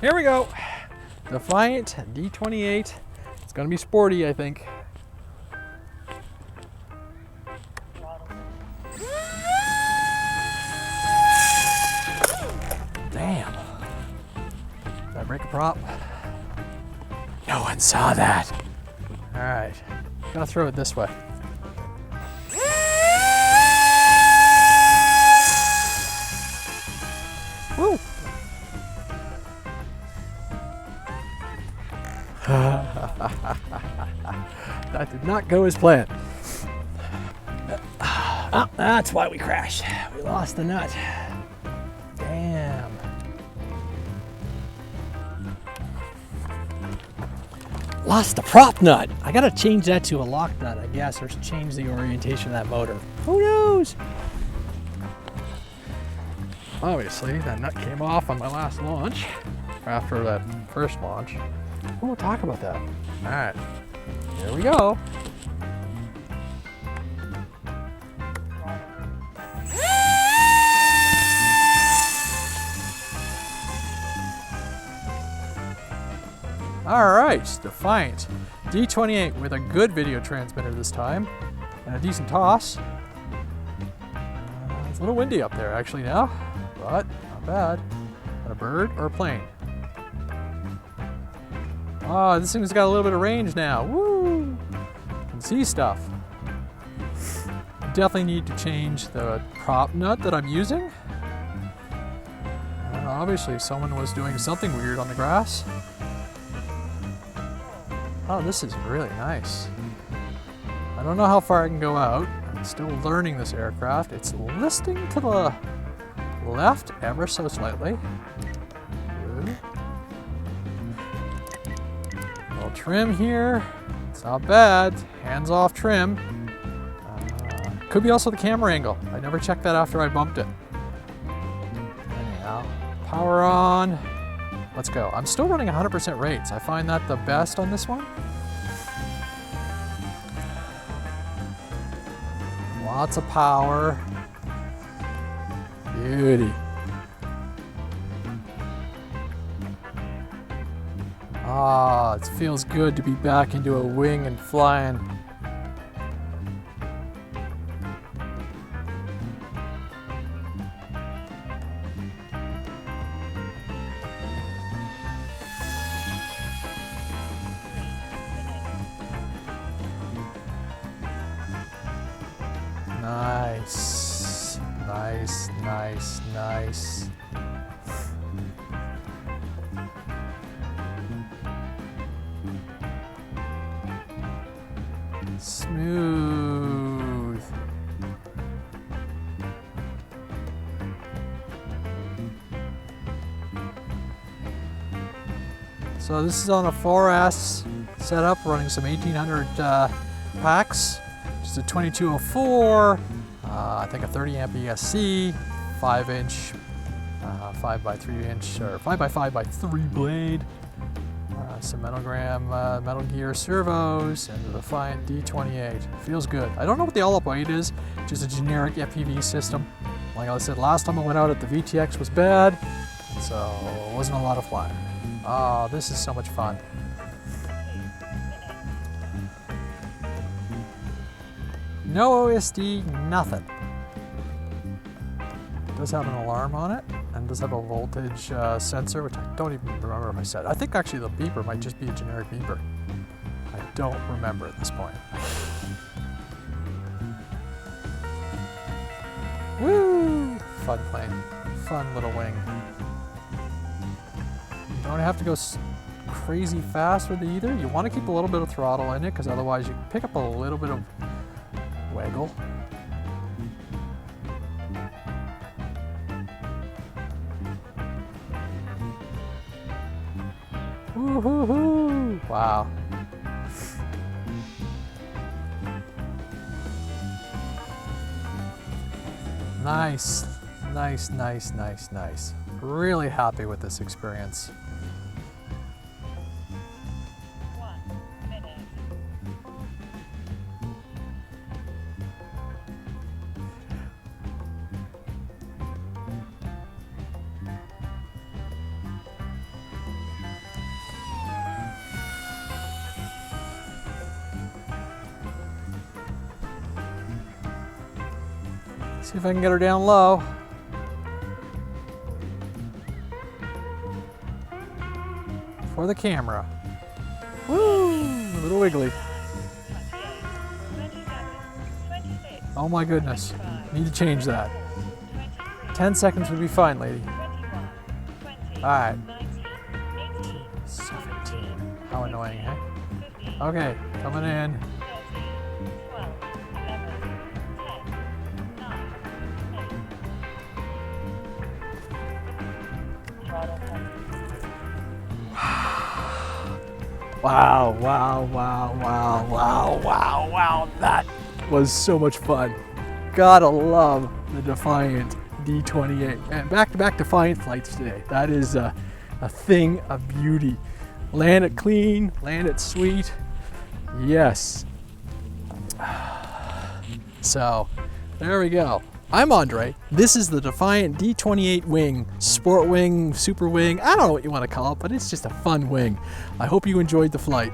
Here we go. Defiant D28. It's gonna be sporty, I think. Damn. Did I break a prop? No one saw that. All right, gotta throw it this way. Woo! That did not go as planned. Oh, that's why we crashed. We lost the nut. Damn. Lost the prop nut. I gotta change that to a lock nut, I guess, or change the orientation of that motor. Who knows? Obviously, that nut came off on my last launch, after that first launch. We'll talk about that. All right, here we go. All right, Defiant D28 with a good video transmitter this time, and a decent toss. It's a little windy up there actually now, but not bad. Got a bird or a plane? Oh, this thing's got a little bit of range now. Woo! Can see stuff. Definitely need to change the prop nut that I'm using. Obviously, someone was doing something weird on the grass. Oh, this is really nice. I don't know how far I can go out. I'm still learning this aircraft. It's listing to the left ever so slightly. Good. Little trim here. It's not bad. Hands off trim. Could be also the camera angle. I never checked that after I bumped it. Anyhow, power on. Let's go. I'm still running 100% rates. I find that the best on this one. Lots of power. Beauty. Ah, it feels good to be back into a wing and flying. Nice, nice, nice, nice. Smooth. So this is on a 4S setup, running some 1800 packs. Just a 2204, I think a 30 amp ESC, 5-inch, 5x3 inch, or 5x5x3 blade, some Metal Gear servos, and the Defiant D28. Feels good. I don't know what the all-up weight is, just a generic FPV system. Like I said, last time I went out at the VTX was bad, so it wasn't a lot of flying. Oh, this is so much fun. No OSD, nothing. It does have an alarm on it, and does have a voltage sensor, which I don't even remember if I said. I think actually the beeper might just be a generic beeper. I don't remember at this point. Woo! Fun plane. Fun little wing. You don't have to go crazy fast with it either. You want to keep a little bit of throttle in it, because otherwise you pick up a little bit of waggle. Woo-hoo-hoo! Wow. Nice, nice, nice, nice, nice. Really happy with this experience. See if I can get her down low. For the camera. Woo! A little wiggly. Oh my goodness. Need to change that. 10 seconds would be fine, lady. Alright. 17. How annoying, eh? Okay, coming in. Wow, wow, wow, wow, wow, wow, wow. That was so much fun. Gotta love the Defiant D28. And back-to-back Defiant flights today. That is a thing of beauty. Land it clean, land it sweet. Yes. So, there we go. I'm Andre. This is the Defiant D28 wing, sport wing, super wing. I don't know what you want to call it, but it's just a fun wing. I hope you enjoyed the flight.